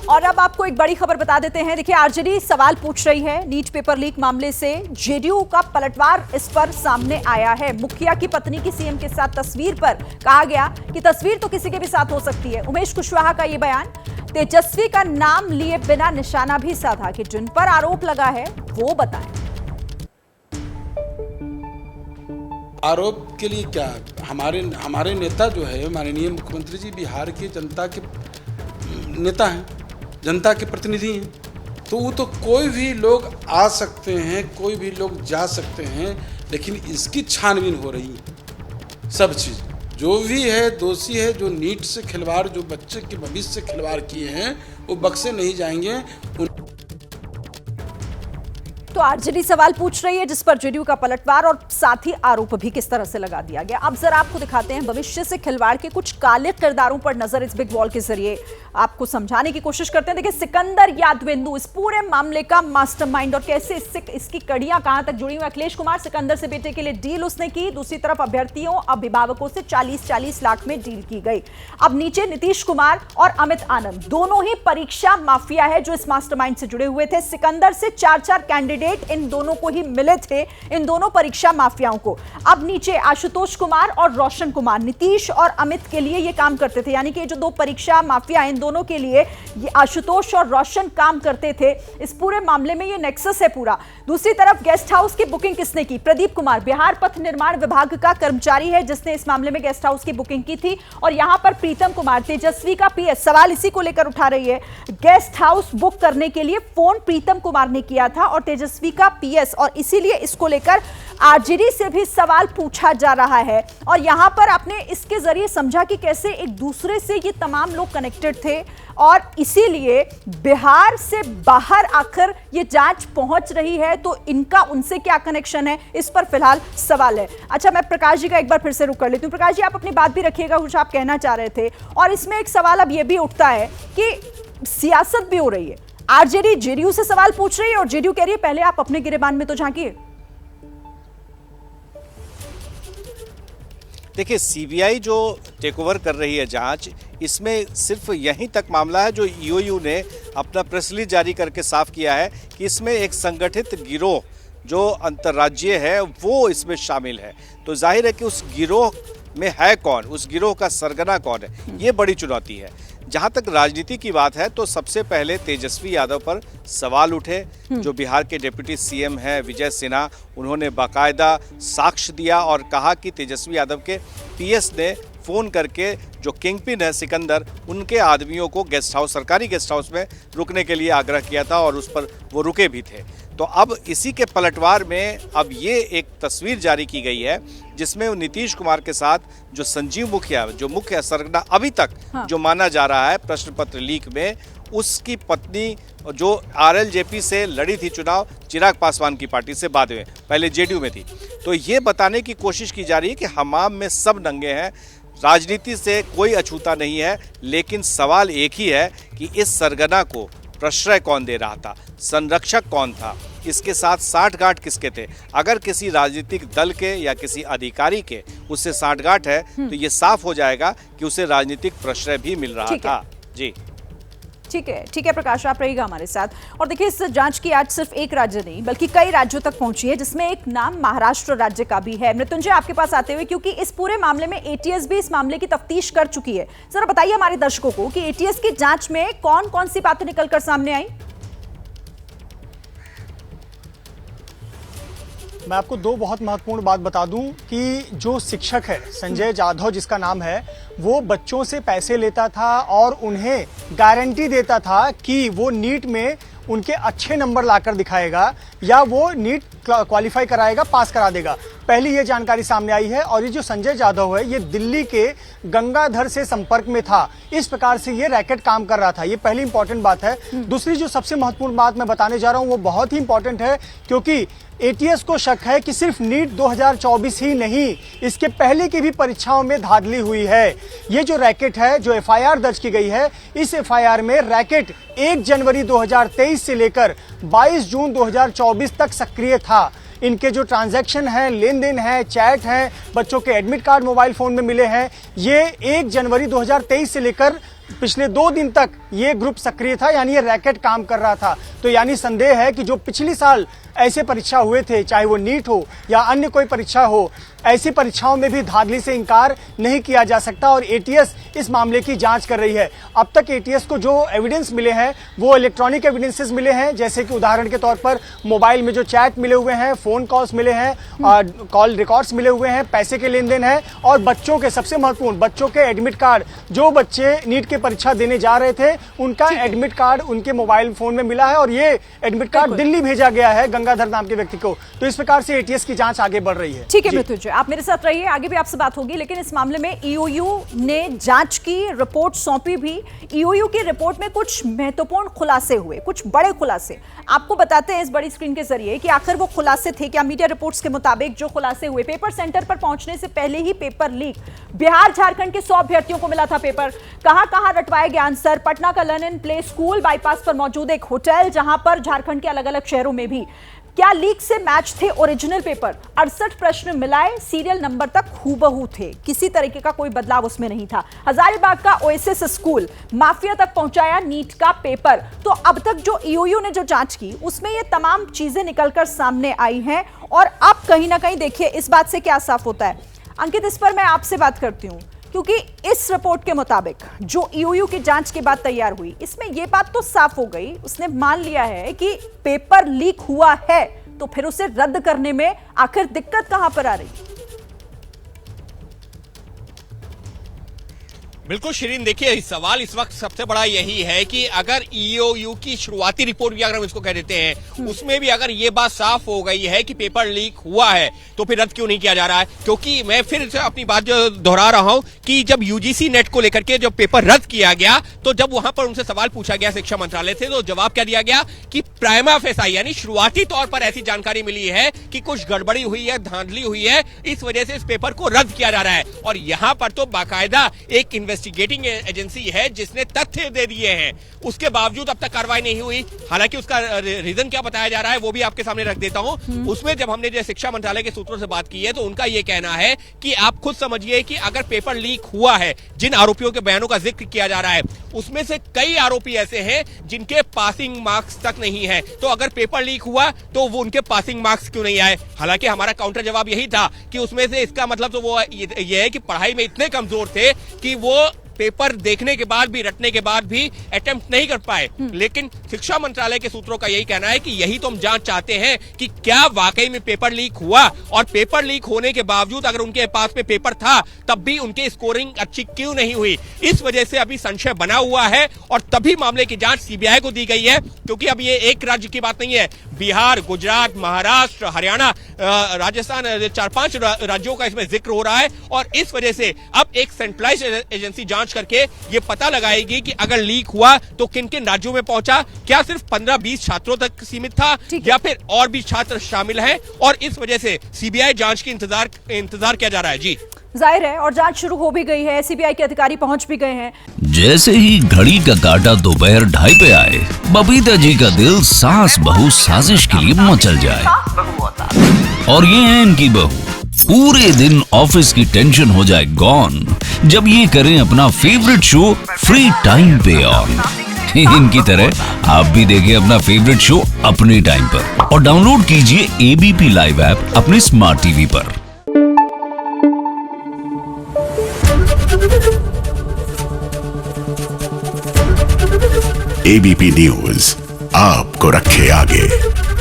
और अब आपको एक बड़ी खबर बता देते हैं। देखिए, आरजेडी सवाल पूछ रही है नीट पेपर लीक मामले से। जेडीयू का पलटवार इस पर सामने आया है। मुखिया की पत्नी की सीएम के साथ तस्वीर पर कहा गया कि तस्वीर तो किसी के भी साथ हो सकती है। उमेश कुशवाहा का यह बयान। तेजस्वी का नाम लिए बिना निशाना भी साधा कि जिन पर आरोप लगा है वो बताएं। आरोप के लिए क्या, हमारे नेता जो है माननीय मुख्यमंत्री जी बिहार की जनता के नेता हैं, जनता के प्रतिनिधि हैं, तो वो तो कोई भी लोग आ सकते हैं, कोई भी लोग जा सकते हैं, लेकिन इसकी छानबीन हो रही है। सब चीज़ जो भी है दोषी है, जो नीट से खिलवाड़, जो बच्चे के भविष्य से खिलवाड़ किए हैं वो बख्शे नहीं जाएंगे। तो आरजेडी सवाल पूछ रही है जिस पर जेडीयू का पलटवार और साथ ही आरोप भी किस तरह से लगा दिया गया। अब जरा आपको दिखाते हैं भविष्य से खिलवाड़ के कुछ काले किरदारों पर नजर इस बिग वॉल के जरिए आपको समझाने की कोशिश करते हैं। देखिए, सिकंदर यादवेंदु इस पूरे मामले का मास्टरमाइंड और कैसे इसकी कड़ियां कहां तक जुड़ी हुई। अखिलेश कुमार सिकंदर से बेटे के लिए डील उसने की, दूसरी तरफ अभ्यर्थियों अभिभावकों से 40-40 लाख में डील की गई। अब नीचे नीतीश कुमार और अमित आनंद दोनों ही परीक्षा माफिया है जो इस मास्टरमाइंड से जुड़े हुए थे। सिकंदर से 4-4 कैंडिडेट इन दोनों को ही मिले थे, इन दोनों परीक्षा माफियाओं को। अब नीचे आशुतोष कुमार और रोशन कुमार नीतीश और अमित के लिए ये काम करते थे, यानी कि जो दो परीक्षा माफिया इन दोनों के लिए ये आशुतोष और रोशन काम करते थे। इस पूरे मामले में ये नेक्सस है पूरा। दूसरी तरफ गेस्ट हाउस की बुकिंग किसने की? प्रदीप कुमार बिहार पथ निर्माण विभाग का कर्मचारी है जिसने इस मामले में गेस्ट हाउस की बुकिंग की थी। और यहां पर प्रीतम कुमार तेजस्वी का पीएस सवाल इसी को लेकर उठा रही है। गेस्ट हाउस बुक करने के लिए फोन प्रीतम कुमार ने किया था और तेजस्वी का पीएस, और इसीलिए इसको लेकर आरजेडी से भी सवाल पूछा जा रहा है। और यहां पर आपने इसके जरिए समझा कि कैसे एक दूसरे से ये तमाम लोग कनेक्टेड थे और इसीलिए बिहार से बाहर आकर ये जांच पहुंच रही है। तो इनका उनसे क्या कनेक्शन है, इस पर फिलहाल सवाल है। अच्छा, मैं प्रकाश जी का एक बार फिर से रुक कर लेती हूं। प्रकाश जी, आप अपनी बात भी रखिएगा, कुछ आप कहना चाह रहे थे। और इसमें एक सवाल अब यह भी उठता है कि सियासत भी हो रही है। आरजेडी जेडीयू से सवाल पूछ रही है और जेडीयू कह रही है पहले आप अपने गिरेबान में तो झांकिए। देखिए, सीबीआई जो टेक ओवर कर रही है जांच, इसमें सिर्फ यहीं तक मामला है जो ईओयू ने अपना प्रेस रिलीज जारी करके साफ किया है कि इसमें एक संगठित गिरोह जो अंतर्राज्यीय है वो इसमें शामिल है। तो जाहिर है कि उस गिरोह में है कौन, उस गिरोह का सरगना कौन है, ये बड़ी चुनौती है। जहां तक राजनीति की बात है तो सबसे पहले तेजस्वी यादव पर सवाल उठे। जो बिहार के डिप्टी सीएम हैं विजय सिन्हा, उन्होंने बाकायदा साक्ष्य दिया और कहा कि तेजस्वी यादव के पीएस ने फ़ोन करके जो किंगपिन है सिकंदर, उनके आदमियों को गेस्ट हाउस, सरकारी गेस्ट हाउस में रुकने के लिए आग्रह किया था और उस पर वो रुके भी थे। तो अब इसी के पलटवार में अब ये एक तस्वीर जारी की गई है जिसमें नीतीश कुमार के साथ जो संजीव मुखिया, जो मुख्य सरगना अभी तक जो माना जा रहा है प्रश्न पत्र लीक में, उसकी पत्नी जो आरएलजेपी से लड़ी थी चुनाव, चिराग पासवान की पार्टी से, बाद में पहले जेडीयू में थी। तो ये बताने की कोशिश की जा रही है कि हमाम में सब नंगे हैं, राजनीति से कोई अछूता नहीं है। लेकिन सवाल एक ही है कि इस सरगना को प्रश्रय कौन दे रहा था, संरक्षक कौन था, इसके साथ साठगांठ किसके थे। अगर किसी राजनीतिक दल के या किसी अधिकारी के उससे साठगांठ है तो ये साफ हो जाएगा कि उसे राजनीतिक प्रश्रय भी मिल रहा था। जी ठीक है प्रकाश, आप रहिएगा हमारे साथ। और देखिए, इस जांच की आज सिर्फ एक राज्य नहीं बल्कि कई राज्यों तक पहुंची है, जिसमें एक नाम महाराष्ट्र राज्य का भी है। मृत्युंजय, आपके पास आते हुए, क्योंकि इस पूरे मामले में एटीएस भी इस मामले की तफ्तीश कर चुकी है, जरा बताइए हमारे दर्शकों को कि एटीएस की जांच में कौन कौन सी बातें निकलकर सामने आई। मैं आपको दो बहुत महत्वपूर्ण बात बता दूं कि जो शिक्षक है संजय जाधव जिसका नाम है, वो बच्चों से पैसे लेता था और उन्हें गारंटी देता था कि वो नीट में उनके अच्छे नंबर लाकर दिखाएगा या वो नीट क्वालिफाई कराएगा, पास करा देगा। पहली ये जानकारी सामने आई है। और ये जो संजय जाधव है ये दिल्ली के गंगाधर से संपर्क में था, इस प्रकार से ये रैकेट काम कर रहा था। ये पहली इंपॉर्टेंट बात है। दूसरी जो सबसे महत्वपूर्ण बात मैं बताने जा रहा हूं वो बहुत ही इंपॉर्टेंट है, क्योंकि एटीएस को शक है कि सिर्फ नीट 2024 ही नहीं, इसके पहले की भी परीक्षाओं में धांधली हुई है। ये जो रैकेट है, जो एफआईआर दर्ज की गई है, इस एफआईआर में रैकेट 1 जनवरी 2023 से लेकर 22 जून 2024 तक सक्रिय था। इनके जो ट्रांजैक्शन हैं, लेन देन है, चैट हैं, बच्चों के एडमिट कार्ड मोबाइल फोन में मिले हैं, ये 1 जनवरी 2023 से लेकर पिछले 2 दिन तक ये ग्रुप सक्रिय था, यानी ये रैकेट काम कर रहा था। तो यानी संदेह है कि जो पिछली साल ऐसे परीक्षा हुए थे, चाहे वो नीट हो या अन्य कोई परीक्षा हो, ऐसी परीक्षाओं में भी धांधली से इनकार नहीं किया जा सकता और एटीएस इस मामले की जांच कर रही है। अब तक एटीएस को जो एविडेंस मिले हैं वो इलेक्ट्रॉनिक एविडेंसेस मिले हैं, जैसे कि उदाहरण के तौर पर मोबाइल में जो चैट मिले हुए हैं, फोन कॉल्स मिले हैं, कॉल रिकॉर्ड्स मिले हुए हैं, पैसे के लेन देन है और बच्चों के, सबसे महत्वपूर्ण, बच्चों के एडमिट कार्ड। जो बच्चे नीट की परीक्षा देने जा रहे थे उनका एडमिट कार्ड उनके मोबाइल फोन में मिला है और ये एडमिट कार्ड दिल्ली भेजा गया है गंगाधर नाम के व्यक्ति को। तो इस प्रकार से एटीएस की जांच आगे बढ़ रही है। ठीक है मृत्युंजय, आप मेरे साथ रहिए, आगे भी आपसे बात होगी। लेकिन इस मामले में ईओयू ने जांच की, रिपोर्ट सौंपी भी। ईओयू की रिपोर्ट में कुछ महत्वपूर्ण खुलासे हुए, कुछ बड़े खुलासे आपको बताते हैं इस बड़ी स्क्रीन के जरिए कि आखिर वो खुलासे थे क्या। मीडिया रिपोर्ट्स के मुताबिक जो खुलासे हुए, पेपर सेंटर पर पहुंचने से पहले ही पेपर लीक, बिहार झारखंड के 100 अभ्यर्थियों को मिला था पेपर। कहां रटवाए गए आंसर, पटना का लर्निंग प्ले स्कूल बाईपास पर मौजूद एक होटल, जहां पर झारखंड के अलग अलग शहरों में भी क्या लीक से मैच थे ओरिजिनल पेपर। 68 प्रश्न मिलाए, सीरियल नंबर तक हूबहू थे, किसी तरीके का कोई बदलाव उसमें नहीं था। हजारीबाग का ओएसएस स्कूल, माफिया तक पहुंचाया नीट का पेपर। तो अब तक जो ईओयू ने जो जांच की उसमें ये तमाम चीजें निकलकर सामने आई हैं और अब कहीं ना कहीं देखिए इस बात से क्या साफ होता है। अंकित, इस पर मैं आपसे बात करती हूं क्योंकि इस रिपोर्ट के मुताबिक जो ईओयू की जांच के बाद तैयार हुई, इसमें यह बात तो साफ हो गई, उसने मान लिया है कि पेपर लीक हुआ है, तो फिर उसे रद्द करने में आखिर दिक्कत कहां पर आ रही है? बिल्कुल शिरीन, देखिए सवाल इस वक्त सबसे बड़ा यही है कि अगर ईओयू की शुरुआती रिपोर्ट भी अगर हम इसको कह देते हैं, उसमें भी अगर ये बात साफ हो गई है कि पेपर लीक हुआ है, तो फिर रद्द क्यों नहीं किया जा रहा है? क्योंकि मैं फिर से अपनी बात दोहरा रहा हूं कि जब यूजीसी नेट को लेकर के जब पेपर रद्द किया गया, तो जब वहां पर उनसे सवाल पूछा गया शिक्षा मंत्रालय से, तो जवाब क्या दिया गया कि प्राइमा फेसाई यानी शुरुआती तौर पर ऐसी जानकारी मिली है कि कुछ गड़बड़ी हुई है, धांधली हुई है, इस वजह से इस पेपर को रद्द किया जा रहा है। और यहां पर तो बाकायदा एक इन्वेस्टिगेटिंग एजेंसी है जिसने तथ्य दे दिए हैं, उसके बावजूद अब तक कार्रवाई नहीं हुई। हालांकि उसका रीजन क्या बताया जा रहा है वो भी आपके सामने रख देता हूं। उसमें जब हमने जो शिक्षा मंत्रालय के सूत्रों से बात की है, तो उनका यह कहना है कि आप खुद समझिए कि अगर पेपर लीक हुआ है, जिन आरोपियों के बयानों का जिक्र किया जा रहा है, उसमें से कई आरोपी ऐसे हैं जिनके पासिंग मार्क्स तक नहीं है। तो अगर पेपर लीक हुआ तो वो उनके पासिंग मार्क्स क्यों नहीं आए? हालांकि हमारा काउंटर जवाब यही था कि उसमें से इसका मतलब तो वो ये है कि पढ़ाई में इतने कमजोर थे कि वो पेपर देखने के बाद भी, रटने के बाद भी अटेम्प्ट नहीं कर पाए। लेकिन शिक्षा मंत्रालय के सूत्रों का यही कहना है कि यही तो हम जांच चाहते हैं कि क्या वाकई में पेपर लीक हुआ, और पेपर लीक होने के बावजूद अगर उनके पास में पेपर था तब भी उनकी स्कोरिंग अच्छी क्यों नहीं हुई। इस वजह से अभी संशय बना हुआ है और तभी मामले की जांच सीबीआई को दी गई है। क्योंकि अब ये एक राज्य की बात नहीं है, बिहार, गुजरात, महाराष्ट्र, हरियाणा, राजस्थान, 4-5 राज्यों का इसमें जिक्र हो रहा है। और इस वजह से अब एक सेंट्रलाइज एजेंसी जांच करके ये पता लगाएगी कि अगर लीक हुआ तो किन किन राज्यों में पहुंचा, क्या सिर्फ 15-20 छात्रों तक सीमित था या फिर और भी छात्र शामिल हैं, और इस वजह से सीबीआई जांच की इंतजार किया जा रहा है। जी जाहिर है, और जांच शुरू हो भी गई है, सीबीआई के अधिकारी पहुंच भी गए हैं। जैसे ही घड़ी का काटा दोपहर 2:30 पे आए, बबीता जी का दिल सास बहू साजिश के लिए मचल जाए। और ये है इनकी बहू, पूरे दिन ऑफिस की टेंशन हो जाए गॉन जब ये करें अपना फेवरेट शो फ्री टाइम पे ऑन। इनकी तरह आप भी देखिए अपना फेवरेट शो अपने टाइम पर और डाउनलोड कीजिए एबीपी लाइव ऐप अपने स्मार्ट टीवी पर। एबीपी न्यूज आपको रखे आगे।